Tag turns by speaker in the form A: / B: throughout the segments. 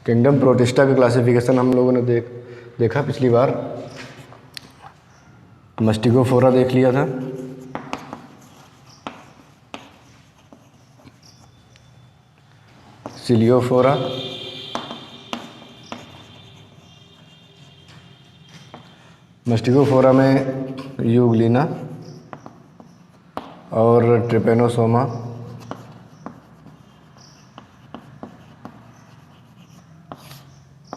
A: Kingdom protista का classification हम लोगों ने देखा पिछली बार। मस्टिगोफोरा देख लिया था, सिलियोफोरा, मस्टिगोफोरा में यूग्लिना और ट्रिपेनोसोमा,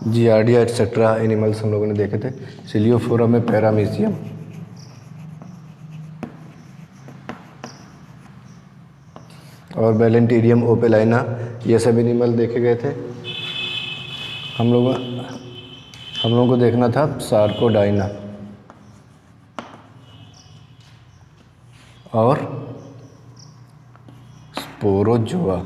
A: जियार्डिया एक्सेट्रा एनिमल्स हम लोगों ने देखे थे। सिलियोफोरा में पैरामीशियम, और बैलेंटीरियम ओपेलाइना, ये सब एनिमल देखे गए थे। हम लोगों को देखना था सार्कोडाइना और स्पोरोजोआ।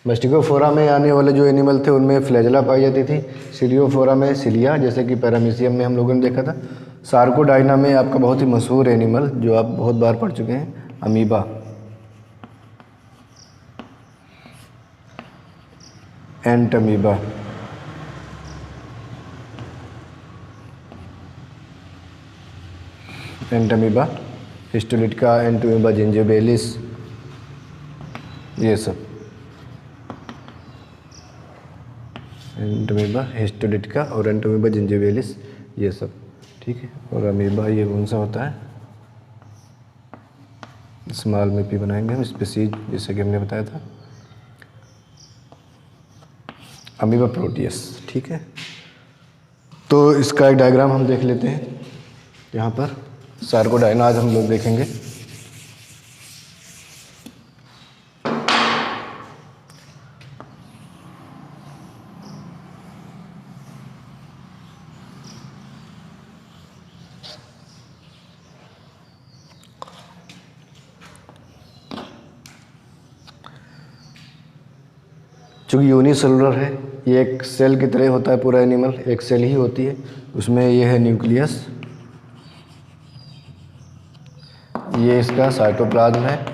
A: मस्टिगोफोरा में आने वाले जो एनिमल थे उनमें फ्लैजेला पाई जाती थी। सिलियोफोरा में सिलिया, जैसे कि पैरामीशियम में हम लोगों ने देखा था। सार्कोडाइना में आपका बहुत ही मशहूर एनिमल जो आप बहुत बार पढ़ चुके हैं, amoeba. Entamoeba, Entamoeba, histolytica, Entamoeba gingivalis, ये सब एंटमीबा हिस्टोलिटिका और एंटमीबा जिंजिबेलिस, ये सब ठीक है। और अमीबा ये कौन सा होता है, स्मॉल में पी बनाएंगे हम, स्पीसीज जैसे कि हमने बताया था। अमीबा प्रोटियस, ठीक है। तो इसका एक डायग्राम हम देख लेते हैं यहाँ पर। सार्कोडाइना आज हम लोग देखेंगे। चूँकि यूनिसेलुलर है, ये एक सेल की तरह होता है पूरा एनिमल, एक सेल ही होती है। उसमें ये है न्यूक्लियस, ये इसका साइटोप्लाज्म है,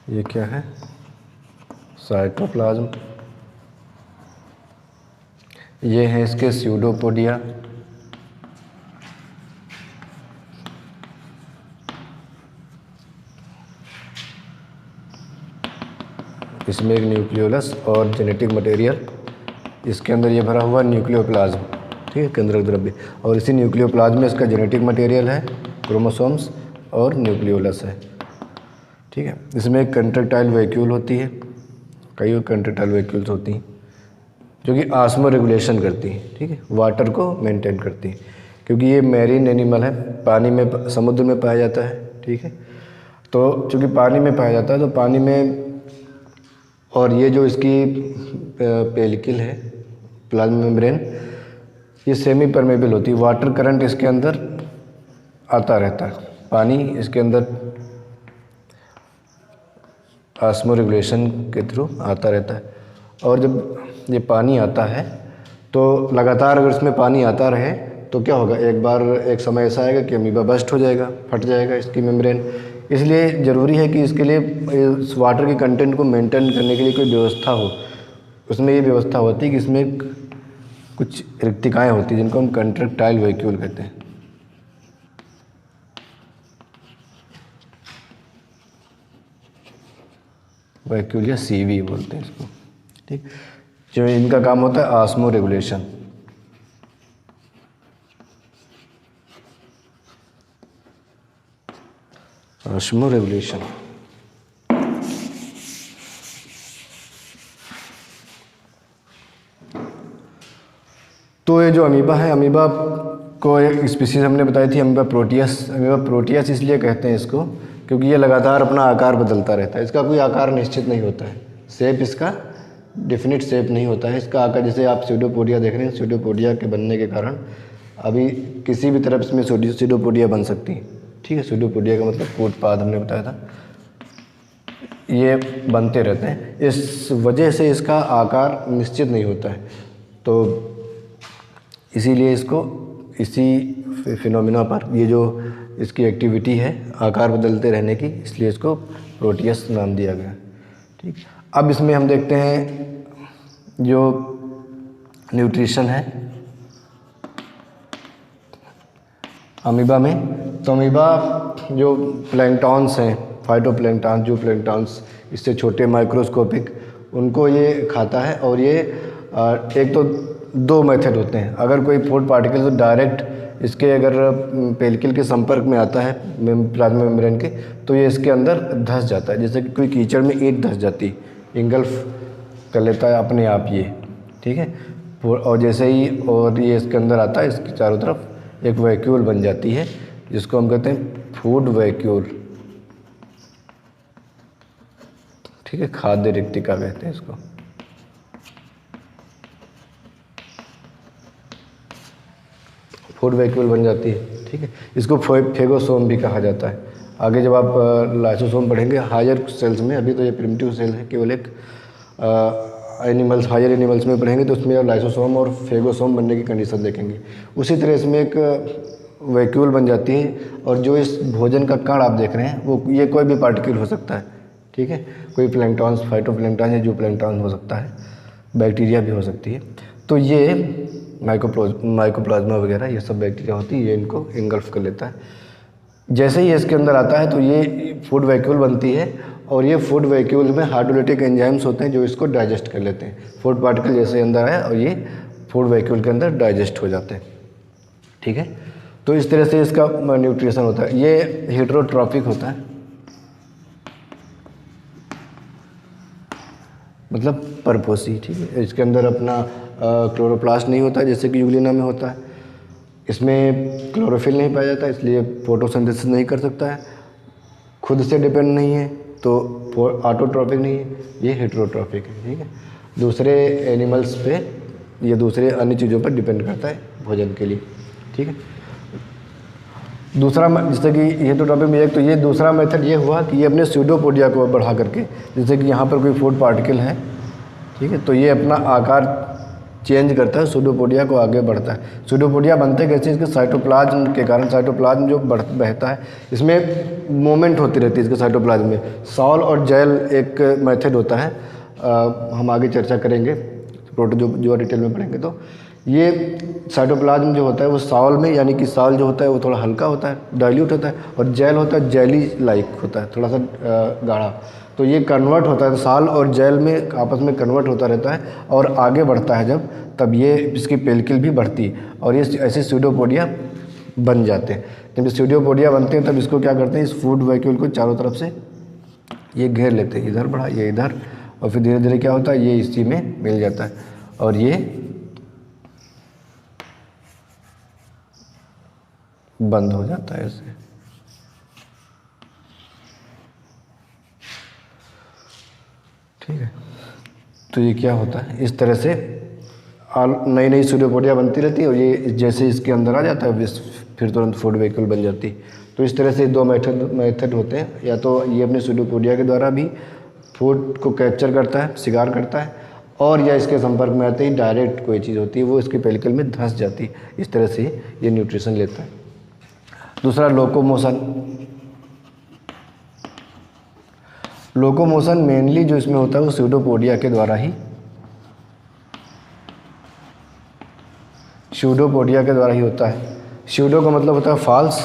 A: ये क्या है, साइटोप्लाज्म। ये है इसके स्यूडोपोडिया, इसमें एक न्यूक्लियोलस और जेनेटिक मटेरियल, इसके अंदर ये भरा हुआ न्यूक्लियोप्लाज्म, ठीक है, केंद्रक द्रव्य। और इसी न्यूक्लियोप्लाज्म में इसका जेनेटिक मटेरियल है, क्रोमोसोम्स और न्यूक्लियोलस है, ठीक है। इसमें एक कंट्रेक्टाइल वैक्यूल होती है, कई कंट्रेक्टाइल वैक्यूल्स होती हैं जो कि ऑस्मो रेगुलेशन करती हैं, ठीक है, वाटर को मेंटेन करती हैं। क्योंकि ये मैरीन एनिमल है, पानी में, समुद्र में पाया जाता है, ठीक है। तो चूँकि पानी में पाया जाता है तो पानी में, और ये जो इसकी पेलिकल है, प्लाज्मा मेम्ब्रेन, ये सेमी परमेबल होती है। वाटर करंट इसके अंदर आता रहता है, पानी इसके अंदर ऑस्मो रेगुलेशन के थ्रू आता रहता है। और जब ये पानी आता है तो लगातार अगर इसमें पानी आता रहे तो क्या होगा, एक बार एक समय ऐसा आएगा कि अमीबा बस्ट हो जाएगा, फट जाएगा इसकी मेम्ब्रेन। इसलिए ज़रूरी है कि इसके लिए इस वाटर के कंटेंट को मेंटेन करने के लिए कोई व्यवस्था हो। उसमें ये व्यवस्था होती है कि इसमें कुछ रिक्तिकाएँ होती हैं जिनको हम कंट्रेक्टाइल वैक्यूल कहते हैं। वैक्यूल या सीवी बोलते हैं इसको, ठीक। जो इनका काम होता है ऑस्मो रेगुलेशन। Osmo regulation. तो ये जो अमीबा है, अमीबा को एक स्पीसीज हमने बताई थी, अमीबा प्रोटियस। अमीबा प्रोटियस इसलिए कहते हैं इसको क्योंकि ये लगातार अपना आकार बदलता रहता है, इसका कोई आकार निश्चित नहीं होता है, शेप इसका डेफिनेट शेप नहीं होता है इसका आकार। जैसे आप स्यूडोपोडिया देख रहे हैं, स्यूडोपोडिया के बनने के कारण अभी किसी भी तरफ इसमें स्यूडोपोडिया बन सकती है, ठीक है। स्यूडोपोडिया का मतलब फुटपाथ हमने बताया था, ये बनते रहते हैं। इस वजह से इसका आकार निश्चित नहीं होता है, तो इसीलिए इसको इसी फिनोमिना पर ये जो इसकी एक्टिविटी है आकार बदलते रहने की, इसलिए इसको प्रोटियस नाम दिया गया, ठीक। अब इसमें हम देखते हैं जो न्यूट्रिशन है अमीबा में। तो अमीबा जो प्लैंकटॉन्स हैं, फाइटोप्लैंकटॉन्स, जो प्लैंकटॉन्स इससे छोटे माइक्रोस्कोपिक, उनको ये खाता है। और ये एक तो दो मेथड होते हैं। अगर कोई फूड पार्टिकल तो डायरेक्ट इसके अगर पेल्किल के संपर्क में आता है प्लाज्मा मेम्ब्रेन के, तो ये इसके अंदर धंस जाता है, जैसे कि कोई कीचड़ में ईंट धंस जाती, इंगल्फ कर लेता है अपने आप ये, ठीक है। और जैसे ही और ये इसके अंदर आता है, इसके चारों तरफ एक वैक्यूल बन जाती है, जिसको हम कहते हैं फूड वैक्यूल, ठीक है। खाद्य रिक्तिका कहते हैं इसको। फूड वैक्यूल बन जाती है, ठीक है। इसको फेगोसोम भी कहा जाता है। आगे जब आप लाइसोसोम पढ़ेंगे हायर सेल्स में, अभी तो ये प्रिमिटिव सेल है केवल एक, एनिमल्स, हायर एनिमल्स में पढ़ेंगे तो उसमें लाइसोसोम और फेगोसोम बनने की कंडीशन देखेंगे। उसी तरह इसमें एक वैक्यूल बन जाती है, और जो इस भोजन का कण आप देख रहे हैं वो ये कोई भी पार्टिकल हो सकता है, ठीक है। कोई प्लैंकटॉन्स, फाइटोप्लैंकटॉन या जो प्लैंकटॉन हो सकता है, बैक्टीरिया भी हो सकती है। तो ये माइकोप्लाज्मा वगैरह ये सब बैक्टीरिया होती है, ये इनको इंगल्फ कर लेता है। जैसे ही इसके अंदर आता है तो ये फूड वैक्यूल बनती है, और ये फूड वैक्यूल में हाइड्रोलाइटिक एंजाइम्स होते हैं जो इसको डाइजेस्ट कर लेते हैं। फूड पार्टिकल जैसे अंदर आया और ये फूड वैक्यूल के अंदर डाइजेस्ट हो जाते हैं, ठीक है। तो इस तरह से इसका न्यूट्रिशन होता है। ये हेटेरोट्रॉफिक होता है, मतलब परपोसी, ठीक है। इसके अंदर अपना क्लोरोप्लास्ट नहीं होता जैसे कि यूग्लिना में होता है। इसमें क्लोरोफिल नहीं पाया जाता, इसलिए फोटोसिंथेसिस नहीं कर सकता है, खुद से डिपेंड नहीं है, तो ऑटोट्रॉफिक नहीं है, ये हेटेरोट्रॉफिक है, ठीक है। दूसरे एनिमल्स पे, ये दूसरे अन्य चीज़ों पर डिपेंड करता है भोजन के लिए, ठीक है। दूसरा जैसे कि हेटेरोट्रॉफिक में एक तो ये दूसरा मेथड ये हुआ कि ये अपने स्यूडोपोडिया को बढ़ा करके, जैसे कि यहाँ पर कोई फूड पार्टिकल है, ठीक है, तो ये अपना आकार चेंज करता है, स्यूडोपोडिया को आगे बढ़ता है। स्यूडोपोडिया बनते कैसे, इसके साइटोप्लाज्म के कारण, साइटोप्लाज्म जो बहता है इसमें मूवमेंट होती रहती है इसके साइटोप्लाज्म में। सॉल और जेल एक मेथड होता है, हम आगे चर्चा करेंगे, जो डिटेल में पढ़ेंगे। तो ये साइटोप्लाज्म जो होता है वो सॉल में, यानी कि सॉल जो होता है वो थोड़ा हल्का होता है, डाइल्यूट होता है, और जेल होता है जेली लाइक होता है, थोड़ा सा गाढ़ा। तो ये कन्वर्ट होता है, सॉल और जेल में आपस में कन्वर्ट होता रहता है और आगे बढ़ता है जब, तब ये इसकी पेल्किल भी बढ़ती है और ये ऐसे स्यूडोपोडिया बन जाते हैं। जब स्यूडोपोडिया बनते हैं तब इसको क्या करते हैं, इस फूड वैक्यूल को चारों तरफ से ये घेर लेते हैं, इधर बढ़ा ये इधर, और फिर धीरे धीरे क्या होता है ये इसी में मिल जाता है और ये बंद हो जाता है ऐसे। ठीक है, तो ये क्या होता है, इस तरह से नई नई स्यूडोपोडिया बनती रहती है और ये जैसे इसके अंदर आ जाता है फिर तुरंत फूड वैक्यूल बन जाती है। तो इस तरह से दो मेथड होते हैं, या तो ये अपने स्यूडोपोडिया के द्वारा भी फूड को कैप्चर करता है, शिकार करता है, और या इसके संपर्क में आते ही डायरेक्ट कोई चीज़ होती है वो इसके पेलिकल में धंस जाती है। इस तरह से ये न्यूट्रिशन लेता है। दूसरा लोकोमोशन। लोकोमोशन मेनली जो इसमें होता है वो स्यूडोपोडिया के द्वारा ही, स्यूडोपोडिया के द्वारा ही होता है। स्यूडो का मतलब होता है फॉल्स,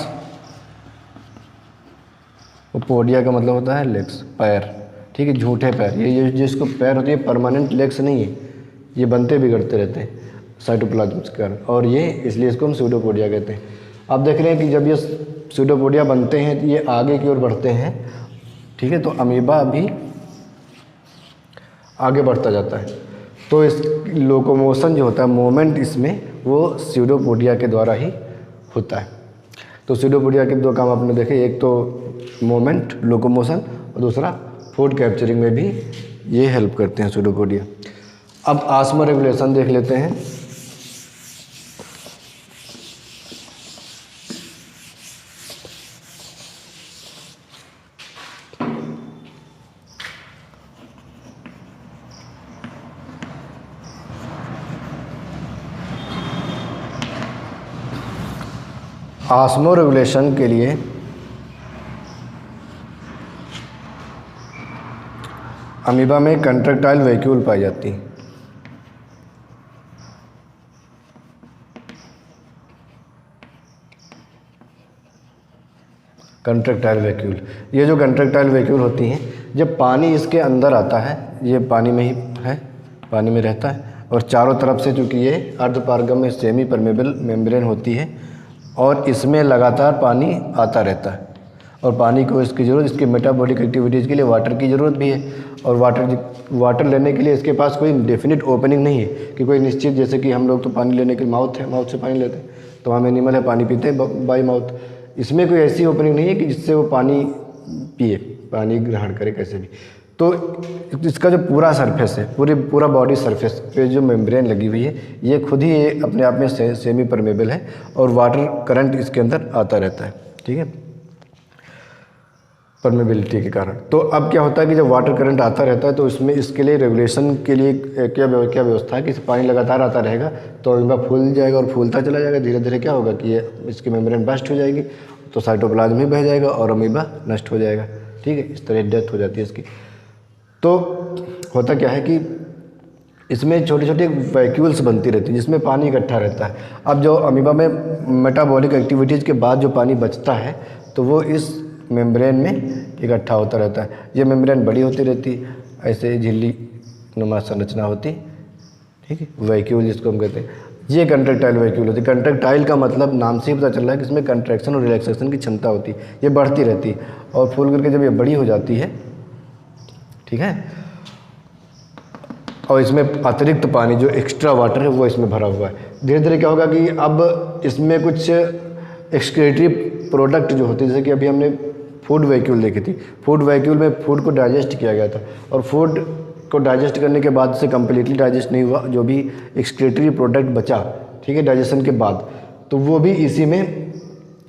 A: और पोडिया का मतलब होता है लेग्स, पैर। ठीक है, झूठे पैर। ये जिसको पैर होती है परमानेंट लेग्स नहीं है, ये बनते बिगड़ते रहते हैं साइटोप्लाज्म के कारण, और ये इसलिए इसको हम स्यूडोपोडिया कहते हैं। आप देख रहे हैं कि जब ये स्यूडोपोडिया बनते हैं तो ये आगे की ओर बढ़ते हैं। ठीक है, तो अमीबा भी आगे बढ़ता जाता है। तो इस लोकोमोशन जो होता है, मूवमेंट इसमें वो स्यूडोपोडिया के द्वारा ही होता है। तो स्यूडोपोडिया के दो काम आपने देखे, एक तो मूवमेंट लोकोमोशन, और दूसरा फूड कैप्चरिंग में भी ये हेल्प करते हैं स्यूडोपोडिया। अब ऑस्मो रेगुलेशन देख लेते हैं। ऑस्मो रेगुलेशन के लिए अमीबा में कंट्रैक्टाइल वैक्यूल पाई जाती है। कंट्रैक्टाइल वैक्यूल, ये जो कंट्रैक्टाइल वैक्यूल होती हैं, जब पानी इसके अंदर आता है, ये पानी में ही है, पानी में रहता है, और चारों तरफ से चूँकि ये अर्धपारगम्य सेमी परमेबल मेम्ब्रेन होती है और इसमें लगातार पानी आता रहता है, और पानी को इसकी ज़रूरत, इसकी मेटाबॉलिक एक्टिविटीज़ के लिए वाटर की ज़रूरत भी है। और वाटर लेने के लिए इसके पास कोई डेफिनेट ओपनिंग नहीं है कि कोई निश्चित, जैसे कि हम लोग तो पानी लेने के माउथ है, माउथ से पानी लेते हैं, तो हम एनिमल है पानी पीते हैं बाई माउथ। इसमें कोई ऐसी ओपनिंग नहीं है कि जिससे वो पानी पिए, पानी ग्रहण करे कैसे भी। तो इसका जो पूरा सरफेस है, पूरा बॉडी सरफेस पे जो मेम्ब्रेन लगी हुई है, ये खुद ही ये अपने आप में सेमी परमेबल है और वाटर करंट इसके अंदर आता रहता है, ठीक है, परमेबिलिटी के कारण। तो अब क्या होता है कि जब वाटर करंट आता रहता है तो इसमें इसके लिए रेगुलेशन के लिए क्या व्यवस्था है कि पानी लगातार आता रहेगा तो अमीबा फूल जाएगा, और फूलता चला जाएगा, धीरे धीरे क्या होगा कि ये इसकी मेम्ब्रेन बस्ट हो जाएगी, तो साइटोप्लाज्म ही बह जाएगा और अमीबा नष्ट हो जाएगा, ठीक है, इस तरह डेथ हो जाती है इसकी। तो होता क्या है कि इसमें छोटी छोटी वैक्यूल्स बनती रहती है जिसमें पानी इकट्ठा रहता है। अब जो अमीबा में मेटाबॉलिक एक्टिविटीज़ के बाद जो पानी बचता है तो वो इस मेम्ब्रेन में इकट्ठा होता रहता है। ये मेम्ब्रेन बड़ी होती रहती है, ऐसे झिल्ली नुमा संरचना होती, ठीक है, वैक्यूल जिसको हम कहते हैं, ये कंट्रैक्टाइल वैक्यूल होती है। कंट्रैक्टाइल का मतलब नाम से ही पता चल रहा है कि इसमें कंट्रैक्शन और रिलैक्सेशन की क्षमता होती है, ये बढ़ती रहती है और फूल करके जब ये बड़ी हो जाती है, ठीक है, और इसमें अतिरिक्त पानी जो एक्स्ट्रा वाटर है वो इसमें भरा हुआ है, धीरे धीरे क्या होगा कि अब इसमें कुछ एक्सक्रीटरी प्रोडक्ट जो होते हैं, जैसे कि अभी हमने फूड वैक्यूल देखी थी, फूड वैक्यूल में फूड को डाइजेस्ट किया गया था और फूड को डाइजेस्ट करने के बाद से कम्प्लीटली डाइजेस्ट नहीं हुआ, जो भी एक्सक्रीटरी प्रोडक्ट बचा, ठीक है, डाइजेशन के बाद, तो वो भी इसी में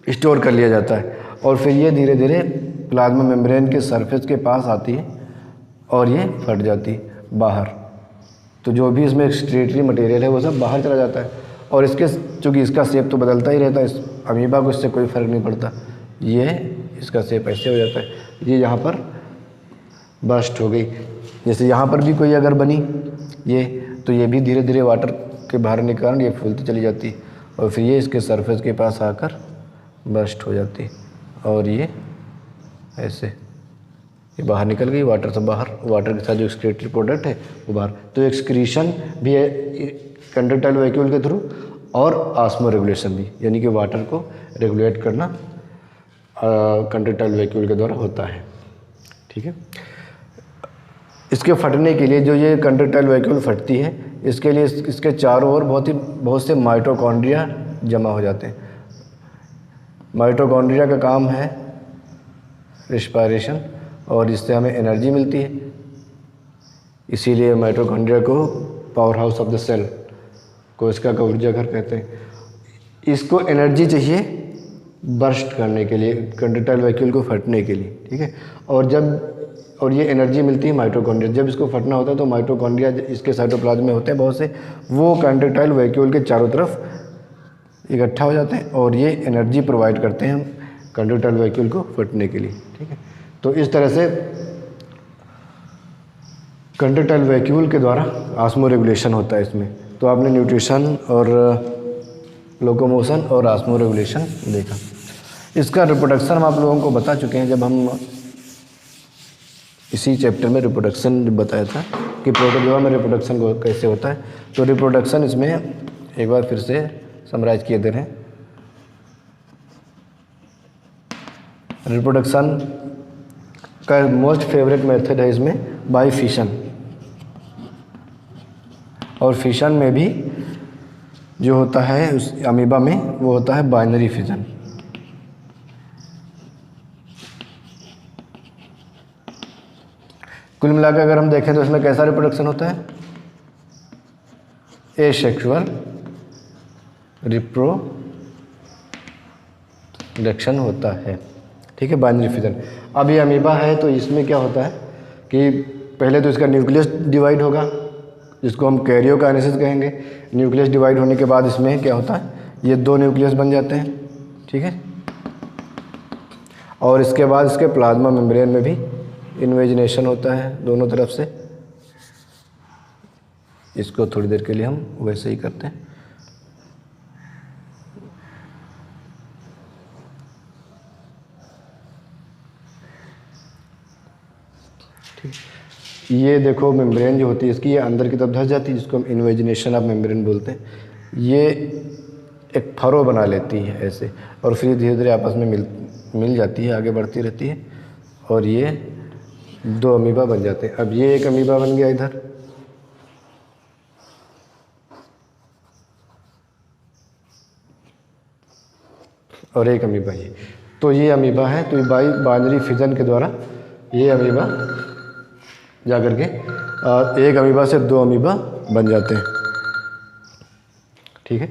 A: स्टोर कर लिया जाता है और फिर ये धीरे धीरे प्लाज्मा मेम्ब्रेन के सरफेस के पास आती है और ये फट जाती है बाहर। तो जो भी इसमें एक्सक्रीटरी मटेरियल है वो सब बाहर चला जाता है और इसके चूँकि इसका शेप तो बदलता ही रहता है, इस अमीबा को इससे कोई फ़र्क नहीं पड़ता, ये इसका शेप ऐसे हो जाता है, ये यहाँ पर बस्ट हो गई, जैसे यहाँ पर भी कोई अगर बनी ये, तो ये भी धीरे धीरे वाटर के बाहर के कारण ये फूलती चली जाती है और फिर ये इसके सरफेस के पास आकर बस्ट हो जाती है और ये ऐसे ये बाहर निकल गई, वाटर से बाहर, वाटर के साथ जो एक्सक्रीटरी प्रोडक्ट है वो बाहर। तो एक्सक्रीशन भी है कंट्रैक्टाइल वैक्यूल के थ्रू और ऑस्मो रेगुलेशन भी, यानी कि वाटर को रेगुलेट करना कंट्रैक्टाइल वैक्यूल के द्वारा होता है, ठीक है। इसके फटने के लिए, जो ये कंट्रैक्टाइल वैक्यूल फटती है, इसके लिए इसके चारों ओर बहुत से माइटोकॉन्ड्रिया जमा हो जाते हैं। माइटोकॉन्ड्रिया का काम है रिस्पायरेशन और इससे हमें एनर्जी मिलती है, इसीलिए माइटोकॉन्ड्रिया को power house of the cell को, इसका ऊर्जा घर कहते हैं। इसको एनर्जी चाहिए बर्स्ट करने के लिए, कंट्रैक्टाइल वैक्यूल को फटने के लिए, ठीक है, और ये एनर्जी मिलती है माइटोकॉन्ड्रिया। जब इसको फटना होता है तो माइटोकॉन्ड्रिया इसके साइटोप्लाज्म में होते हैं बहुत से, वो कंट्रैक्टाइल वैक्यूल के चारों तरफ इकट्ठा हो जाते हैं और ये एनर्जी प्रोवाइड करते हैं कंट्रैक्टाइल वैक्यूल को फटने के लिए, ठीक है। तो इस तरह से कंट्रैक्टाइल वैक्यूल के द्वारा ऑस्मो रेगुलेशन होता है इसमें। तो आपने न्यूट्रिशन और लोकोमोशन और ऑस्मो रेगुलेशन देखा। इसका रिप्रोडक्शन हम आप लोगों को बता चुके हैं जब हम इसी चैप्टर में रिप्रोडक्शन बताया था कि प्रोटोजोआ में रिप्रोडक्शन कैसे होता है। तो रिप्रोडक्शन इसमें एक बार फिर से समराइज किए दे रहे हैं। रिप्रोडक्शन का मोस्ट फेवरेट मेथड है इसमें बाय फिशन, और फिशन में भी जो होता है उस अमीबा में वो होता है बाइनरी फिजन। कुल मिलाकर अगर हम देखें तो इसमें कैसा रिप्रोडक्शन होता है, एसेक्सुअल रिप्रोडक्शन होता है। ठीक है, बाइनरी फिजन। अब ये अमीबा है तो इसमें क्या होता है कि पहले तो इसका न्यूक्लियस डिवाइड होगा, जिसको हम कैरियोकाइनेसिस कहेंगे। न्यूक्लियस डिवाइड होने के बाद इसमें क्या होता है, ये 2 न्यूक्लियस बन जाते हैं। ठीक है, और इसके बाद इसके प्लाज्मा मेम्ब्रेन में भी इन्वेजिनेशन होता है दोनों तरफ से। इसको थोड़ी देर के लिए हम वैसे ही करते हैं। ठीक, ये देखो मेम्ब्रेन जो होती है इसकी, ये अंदर की तरफ धस जाती है, जिसको हम इन्वेजिनेशन ऑफ मेम्ब्रेन बोलते हैं। ये एक फरो बना लेती है ऐसे, और फिर धीरे धीरे आपस में मिल जाती है, आगे बढ़ती रहती है, और ये 2 अमीबा बन जाते हैं। अब ये एक अमीबा बन गया इधर, और एक अमीबा ये। तो ये अमीबा है, तो बाइनरी फिजन के द्वारा ये अमीबा जा कर के एक अमीबा से 2 अमीबा बन जाते हैं। ठीक है,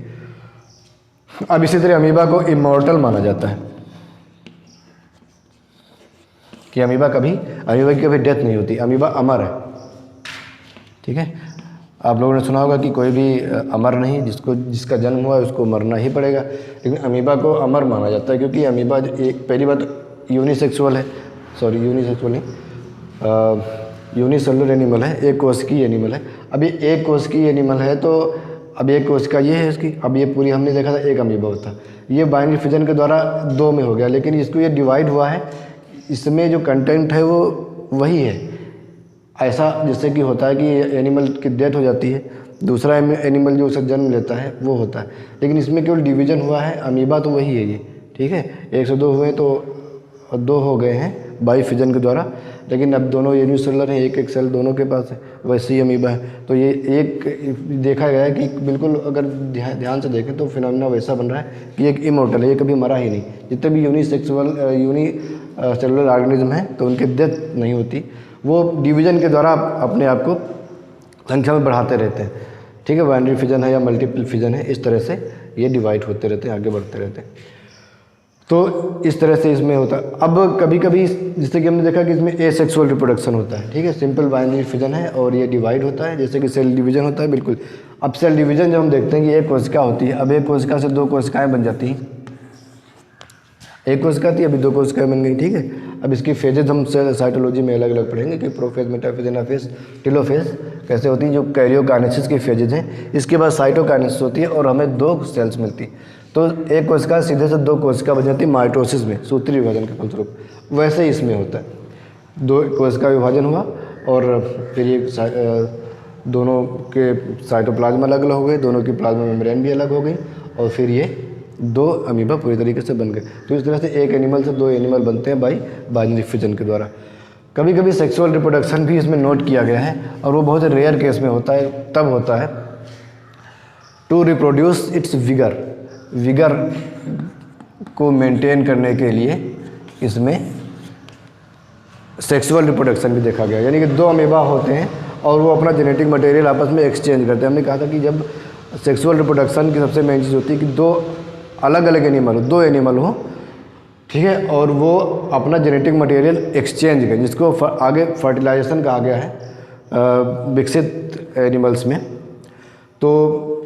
A: अब इसी तरह अमीबा को इमॉर्टल माना जाता है कि अमीबा की कभी डेथ नहीं होती, अमीबा अमर है। ठीक है, आप लोगों ने सुना होगा कि कोई भी अमर नहीं, जिसका जन्म हुआ है उसको मरना ही पड़ेगा, लेकिन अमीबा को अमर माना जाता है क्योंकि अमीबा एक पहली बात यूनिसेक्सुअल है, यूनिसेलुलर एनिमल है, एक कोशिकीय एनिमल है। अब ये एक कोशिकीय एनिमल है तो अब एक कोशिका ये है इसकी, अब ये पूरी हमने देखा था एक अमीबा होता, ये बाइनरी फिजन के द्वारा 2 में हो गया, लेकिन इसको ये डिवाइड हुआ है, इसमें जो कंटेंट है वो वही है। ऐसा जैसे कि होता है कि एनिमल की डेथ हो जाती है, दूसरा एनिमल जो उसे जन्म लेता है वो होता है, लेकिन इसमें केवल डिवीजन हुआ है, अमीबा तो वही है ये। ठीक है, 1 से 2 हुए तो 2 हो गए हैं बाई फिजन के द्वारा, लेकिन अब दोनों यूनिसेलुलर हैं, एक सेल दोनों के पास है, वैसे ही अमीबा है। तो ये एक देखा गया है कि बिल्कुल अगर ध्यान से देखें तो फिनोमेना वैसा बन रहा है कि एक इमॉर्टल है, ये कभी मरा ही नहीं। जितने भी यूनिसेलुलर ऑर्गेनिज्म हैं तो उनकी डेथ नहीं होती, वो डिवीजन के द्वारा अपने आप को संख्या में बढ़ाते रहते हैं। ठीक है, बाइनरी फिजन है या मल्टीपल फिजन है, इस तरह से ये डिवाइड होते रहते हैं, आगे बढ़ते रहते हैं। तो इस तरह से इसमें होता है। अब कभी कभी जैसे कि हमने देखा कि इसमें एसेक्सुअल रिप्रोडक्शन होता है। ठीक है, सिंपल बाइनरी फिजन है और ये डिवाइड होता है जैसे कि सेल डिवीजन होता है। बिल्कुल, अब सेल डिवीजन जब हम देखते हैं कि एक कोशिका होती है, अब एक कोशिका से 2 कोशिकाएँ बन जाती हैं, एक कोशिका थी अभी 2 कोशिकाएँ बन गई। ठीक है, अब इसकी फेजेज हम साइटोलॉजी में अलग अलग पढ़ेंगे कि प्रोफेज, मेटाफेज, एनाफेज, टेलोफेज कैसे होती हैं, जो कैरियोकाइनेसिस की फेजेज हैं। इसके बाद साइटोकाइनेसिस होती है और हमें 2 सेल्स मिलती, तो एक कोशिका सीधे से 2 कोशिका बन जाती है माइटोसिस में, सूत्री विभाजन के फलस्वरूप। वैसे ही इसमें होता है, 2 कोशिका विभाजन हुआ और फिर ये दोनों के साइटोप्लाज्म अलग अलग हो गए, दोनों की प्लाज्मा मेम्ब्रेन भी अलग हो गई, और फिर ये 2 अमीबा पूरी तरीके से बन गए। तो इस तरह से एक एनिमल से 2 एनिमल बनते हैं बाइनरी फिजन के द्वारा। कभी कभी सेक्सुअल रिप्रोडक्शन भी इसमें नोट किया गया है, और वो बहुत रेयर केस में होता है, तब होता है टू रिप्रोड्यूस इट्स विगर को मेंटेन करने के लिए इसमें सेक्सुअल रिप्रोडक्शन भी देखा गया। यानी कि 2 अमीबा होते हैं और वो अपना जेनेटिक मटेरियल आपस में एक्सचेंज करते हैं। हमने कहा था कि जब सेक्सुअल रिप्रोडक्शन की सबसे मेन चीज़ होती है कि 2 अलग अलग एनिमल हो, 2 एनिमल हो, ठीक है, और वो अपना जेनेटिक मटेरियल एक्सचेंज करें, जिसको आगे फर्टिलाइजेशन कहा गया है विकसित एनिमल्स में। तो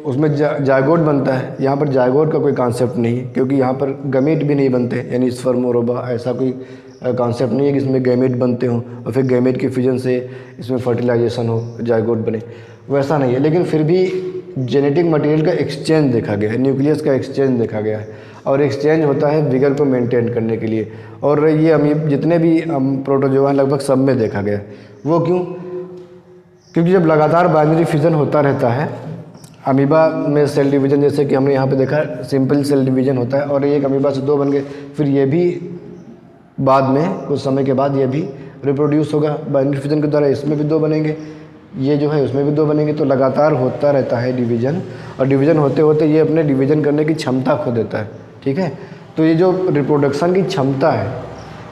A: उसमें जायगोट बनता है। यहाँ पर जायगोट का कोई कॉन्सेप्ट नहीं है, क्योंकि यहाँ पर गमीट भी नहीं बनते, यानी स्पर्म और ओवा, ऐसा कोई कॉन्सेप्ट नहीं है कि इसमें गैमेट बनते हों और फिर गैमेट की फ्यूजन से इसमें फर्टिलाइजेशन हो, जायगोट बने, वैसा नहीं है। लेकिन फिर भी जेनेटिक मटेरियल का एक्सचेंज देखा गया है, न्यूक्लियस का एक्सचेंज देखा गया है, और एक्सचेंज होता है विगर को मेंटेन करने के लिए। और ये जितने भी प्रोटोजोआ लगभग सब में देखा गया है। वो क्यों? क्योंकि जब लगातार बाइनरी फिजन होता रहता है, अमीबा में सेल डिवीजन जैसे कि हमने यहाँ पे देखा सिंपल सेल डिवीजन होता है, और एक अमीबा से 2 बन गए, फिर ये भी बाद में कुछ समय के बाद ये भी रिप्रोड्यूस होगा बाइनरी फिजन के द्वारा, इसमें भी 2 बनेंगे, ये जो है उसमें भी 2 बनेंगे। तो लगातार होता रहता है डिवीजन, और डिवीजन होते होते ये अपने डिवीजन करने की क्षमता खो देता है। ठीक है, तो ये जो रिप्रोडक्शन की क्षमता है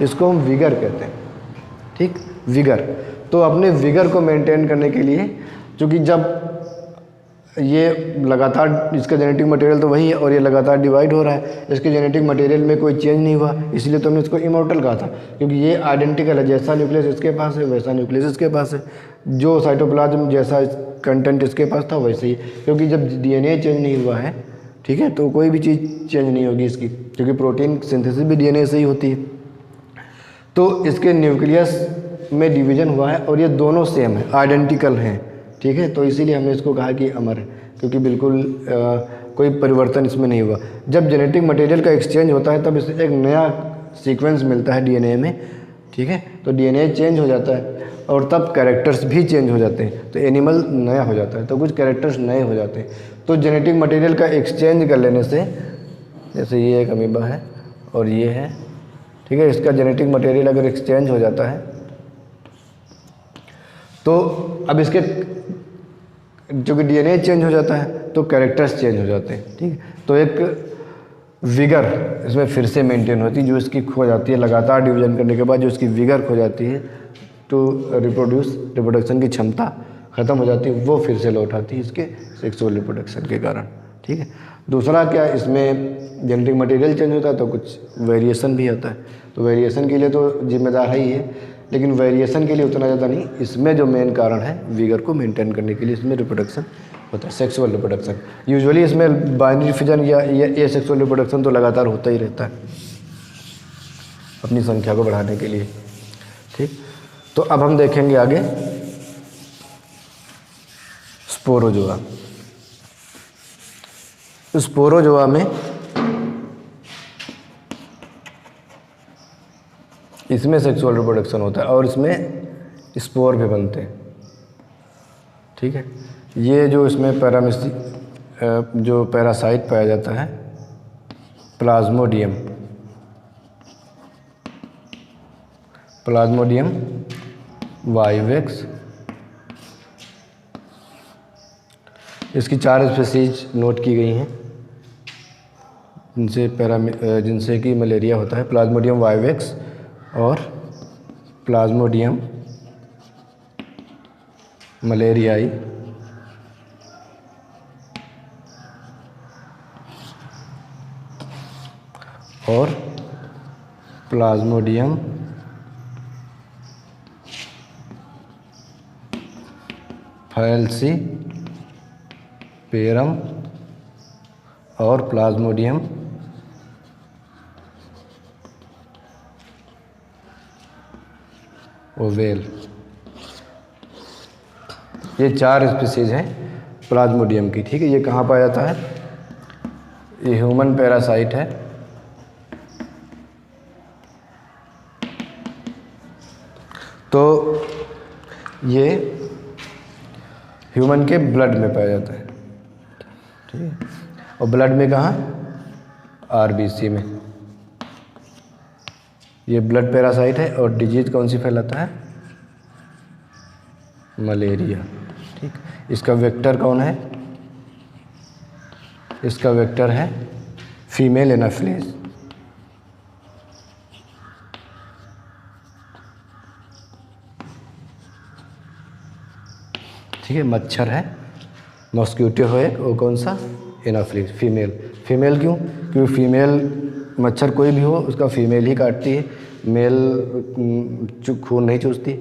A: इसको हम विगर कहते हैं। ठीक, विगर। तो अपने विगर को मेंटेन करने के लिए, क्योंकि जब ये लगातार इसका जेनेटिक मटेरियल तो वही है और ये लगातार डिवाइड हो रहा है, इसके जेनेटिक मटेरियल में कोई चेंज नहीं हुआ, इसलिए तो हमने इसको इमॉर्टल कहा था, क्योंकि ये आइडेंटिकल है, जैसा न्यूक्लियस इसके पास है वैसा न्यूक्लियस इसके पास है, जो साइटोप्लाज्म जैसा कंटेंट इसके पास था वैसे ही, क्योंकि जब डीएनए चेंज नहीं हुआ है, ठीक है, तो कोई भी चीज़ चेंज नहीं होगी इसकी, क्योंकि प्रोटीन सिंथेसिस भी डीएनए से ही होती है। तो इसके न्यूक्लियस में डिवीजन हुआ है और ये दोनों सेम है, आइडेंटिकल हैं, ठीक है, तो इसीलिए हमने इसको कहा कि अमर है, क्योंकि बिल्कुल कोई परिवर्तन इसमें नहीं हुआ। जब जेनेटिक मटेरियल का एक्सचेंज होता है तब इसे एक नया सीक्वेंस मिलता है डीएनए में, ठीक है, तो डीएनए चेंज हो जाता है और तब कैरेक्टर्स भी चेंज हो जाते हैं, तो एनिमल नया हो जाता है, तो कुछ कैरेक्टर्स नए हो जाते हैं। तो जेनेटिक मटेरियल का एक्सचेंज कर लेने से, जैसे ये एक अमीबा है और ये है, ठीक है, इसका जेनेटिक मटेरियल अगर एक्सचेंज हो जाता है तो अब इसके जो कि डीएनए चेंज हो जाता है तो कैरेक्टर्स चेंज हो जाते हैं, ठीक है, तो एक विगर इसमें फिर से मेंटेन होती है, जो इसकी खो जाती है लगातार डिवीजन करने के बाद, जो इसकी विगर खो जाती है टू रिप्रोडक्शन की क्षमता ख़त्म हो जाती है, वो फिर से लौट आती है इसके सेक्सुअल रिप्रोडक्शन के कारण, ठीक है। दूसरा क्या, इसमें जेनेटिक मटेरियल चेंज होता है तो कुछ वेरिएशन भी होता है, तो वेरिएशन के लिए तो जिम्मेदार है ही है, लेकिन वेरिएशन के लिए उतना ज़्यादा नहीं, इसमें जो मेन कारण है विगर को मेंटेन करने के लिए इसमें रिप्रोडक्शन होता है, सेक्सुअल रिप्रोडक्शन। यूजुअली इसमें बाइनरी फिजन या ये सेक्सुअल रिप्रोडक्शन तो लगातार होता ही रहता है अपनी संख्या को बढ़ाने के लिए, ठीक। तो अब हम देखेंगे आगे स्पोरोजोआ। स्पोरोजोआ में इसमें सेक्सुअल रिप्रोडक्शन होता है और इसमें स्पोर भी बनते हैं, ठीक है। ये जो इसमें जो पैरासाइट पाया जाता है प्लाज्मोडियम वाइवेक्स, इसकी 4 स्पीशीज नोट की गई हैं जिनसे कि मलेरिया होता है, प्लाज्मोडियम वाइवेक्स और प्लाज्मोडियम मलेरियाई और प्लाज्मोडियम फैलसीपेरम और प्लाज्मोडियम ओवेल। ये 4 स्पीशीज हैं प्लाज्मोडियम की, ठीक है। ये कहाँ पाया जाता है, ये ह्यूमन पैरासाइट है, तो ये ह्यूमन के ब्लड में पाया जाता है, ठीक है, और ब्लड में कहाँ, आरबीसी में। ये ब्लड पैरासाइट है और डिजीज कौन सी फैलाता है, मलेरिया, ठीक। इसका वेक्टर कौन है, इसका वेक्टर है फीमेल एनाफिलीज, ठीक है। मच्छर है, मॉस्किटो है, वो कौन सा, एनाफिलीज, फीमेल क्यों, क्योंकि फीमेल मच्छर कोई भी हो उसका फीमेल ही काटती है, मेल खून नहीं चूसती।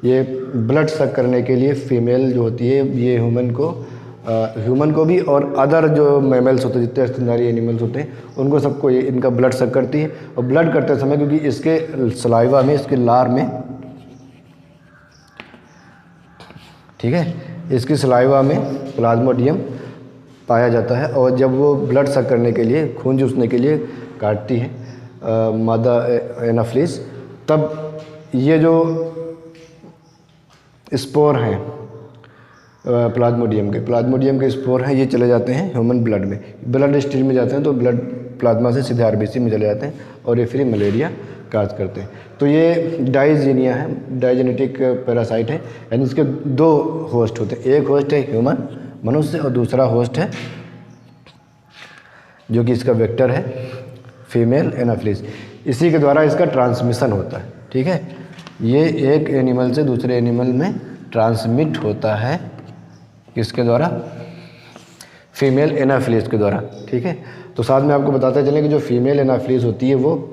A: ये ब्लड सक करने के लिए फीमेल जो होती है ये ह्यूमन को भी और अदर जो मैमल्स होते हैं, जितने स्तनधारी एनिमल्स होते हैं, उनको सबको ये इनका ब्लड सक करती है। और ब्लड करते समय क्योंकि इसके सलाइवा में, इसके लार में, ठीक है, इसकी सलाइवा में प्लाज्मोडियम पाया जाता है और जब वो ब्लड सक करने के लिए, खून चूसने के लिए काटती है मादा एनाफिलीज, तब ये जो स्पोर हैं प्लाज्मोडियम के स्पोर हैं, ये चले जाते हैं ह्यूमन ब्लड में, ब्लड स्ट्रीम में जाते हैं, तो ब्लड प्लाज्मा से सीधे आरबीसी में चले जाते हैं और ये फिर मलेरिया काज करते हैं। तो ये डाइजीनिया है, डाइजेनेटिक पैरासाइट है, यानी इसके 2 होस्ट होते हैं, एक होस्ट है ह्यूमन मनुष्य और दूसरा होस्ट है जो कि इसका वेक्टर है फीमेल एनाफिलीज। इसी के द्वारा इसका ट्रांसमिशन होता है, ठीक है। ये एक एनिमल से दूसरे एनिमल में ट्रांसमिट होता है, किसके द्वारा, फीमेल एनाफिलीज के द्वारा। ठीक है, तो साथ में आपको बताते चलें कि जो फीमेल एनाफिलीज होती है वो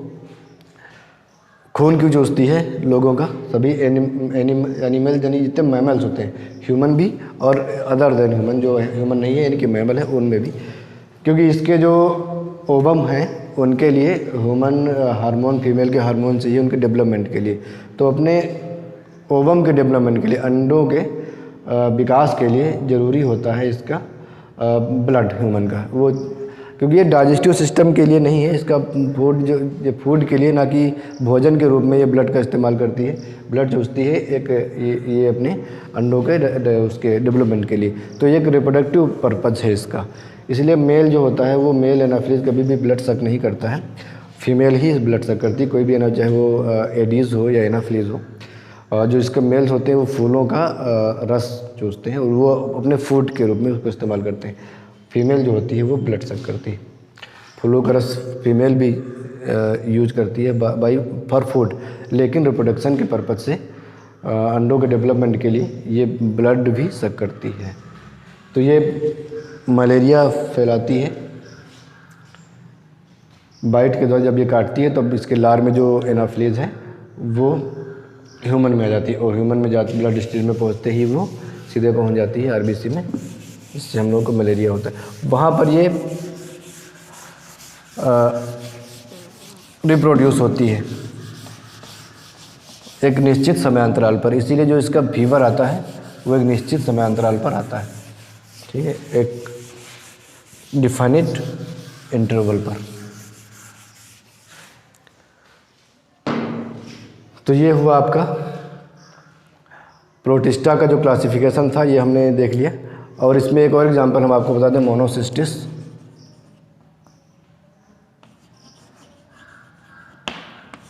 A: खून की चूसती है लोगों का, सभी एनिमल यानी जितने मैमल्स होते हैं, ह्यूमन भी और अदर देन ह्यूमन, जो ह्यूमन नहीं है यानी कि मैमल है उनमें भी, क्योंकि इसके जो ओवम हैं उनके लिए ह्यूमन हार्मोन, फीमेल के हार्मोन चाहिए उनके डेवलपमेंट के लिए। तो अपने ओवम के डेवलपमेंट के लिए, अंडों के विकास के लिए ज़रूरी होता है इसका ब्लड ह्यूमन का, वो क्योंकि ये डाइजेस्टिव सिस्टम के लिए नहीं है, इसका फूड जो फूड के लिए, ना कि भोजन के रूप में ये ब्लड का इस्तेमाल करती है, ब्लड चूसती है एक ये अपने अंडों के उसके डेवलपमेंट के लिए। तो ये एक रिप्रोडक्टिव पर्पज़ है इसका, इसलिए मेल जो होता है वो मेल एनाफिलीज कभी भी ब्लड सक नहीं करता है, फीमेल ही ब्लड सक करती है, कोई भी चाहे वो एडीज़ हो या एनाफिलीज हो। जो इसके मेल्स होते हैं वो फूलों का रस चूसते हैं और वो अपने फूड के रूप में उसको इस्तेमाल करते हैं। फीमेल जो होती है वो ब्लड सक करती है, फूलों का रस फीमेल भी यूज करती है बाई फॉर फूड, लेकिन रिप्रोडक्शन के पर्पज़ से अंडों के डेवलपमेंट के लिए ये ब्लड भी सक करती है। तो ये मलेरिया फैलाती है बाइट के द्वारा, जब ये काटती है तब इसके लार में जो एनाफिलीज है वो ह्यूमन में आ जाती है और ह्यूमन में जाती, ब्लड स्ट्रीम में पहुंचते ही वो सीधे पहुंच जाती है आरबीसी में, इससे हम लोगों को मलेरिया होता है। वहाँ पर ये रिप्रोड्यूस होती है एक निश्चित समयांतराल पर, इसीलिए जो इसका फीवर आता है वो एक निश्चित समयांतराल पर आता है। ठीक है, एक डिफाइनिट इंटरवल पर। तो ये हुआ आपका प्रोटिस्टा का जो क्लासिफिकेशन था, ये हमने देख लिया। और इसमें एक और एग्जांपल हम आपको बता दें, मोनोसिस्टिस।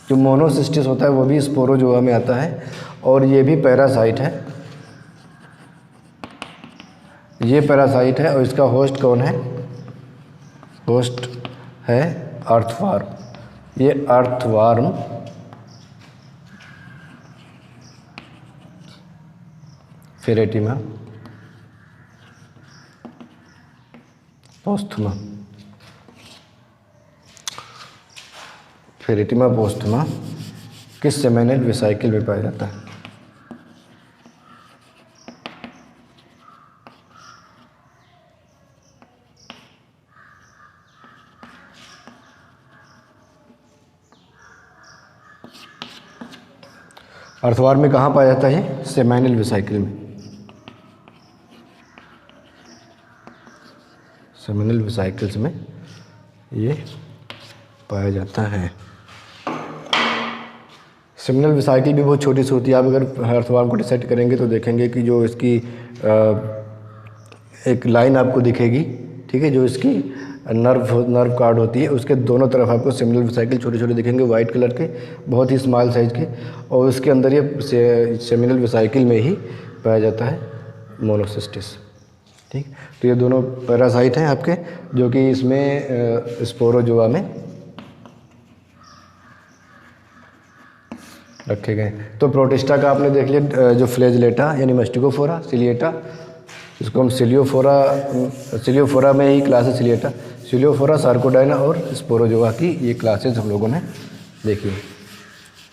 A: जो मोनोसिस्टिस होता है वो भी स्पोरोजोआ में आता है और ये भी पैरासाइट है, ये पैरासाइट है और इसका होस्ट कौन है? होस्ट है अर्थवार्म। ये अर्थवार्म फेरेटिमा पोस्थुमा, फेरेटिमा पोस्थुमा किस सेमेनल वेसाइकिल में पाया जाता है? अर्थवार में कहाँ पाया जाता है? सेमाइनल वेसाइकिल में, सेमिनल वेसाइकल्स में ये पाया जाता है। सेमिनल वेसाइकिल भी बहुत छोटी सी होती है। आप अगर अर्थवार्म को डिसाइड करेंगे तो देखेंगे कि जो इसकी एक लाइन आपको दिखेगी, ठीक है, जो इसकी नर्व कार्ड होती है उसके दोनों तरफ आपको सेमिनल वेसाइकिल छोटे छोटे दिखेंगे, वाइट कलर के, बहुत ही स्मॉल साइज के, और उसके अंदर ये सेमिनल वेसाइकिल में ही पाया जाता है मोनोसिस्टिस। ठीक, तो ये दोनों पैरासाइट हैं आपके, जो कि इसमें स्पोरोजोआ में रखे गए। तो प्रोटिस्टा का आपने देख लिया, जो फ्लैजेलेटा यानी मस्टिकोफोरा, सिलिएटा, इसको हम सिलियोफोरा में ही क्लास है सिलिएटा, सिलियोफोरा, सार्कोडाइना और स्पोरोजोआ की ये क्लासेज हम लोगों ने देखी।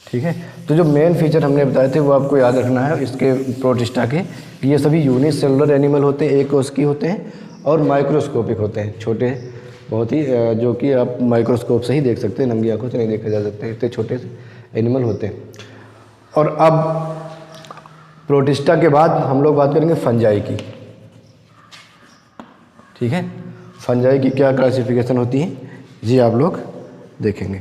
A: ठीक है, तो जो मेन फीचर हमने बताए थे वो आपको याद रखना है इसके प्रोटिस्टा के, कि ये सभी यूनिसेलुलर एनिमल होते हैं, एक कोशिकीय होते हैं और माइक्रोस्कोपिक होते हैं, छोटे बहुत ही, जो कि आप माइक्रोस्कोप से ही देख सकते हैं, नंगी आंखों से नहीं देखे जा सकते, इतने छोटे से एनिमल होते हैं। और अब प्रोटिस्टा के बाद हम लोग बात करेंगे फंजाई की। ठीक है, फंजाई की क्या क्लासिफिकेशन होती है ये आप लोग देखेंगे।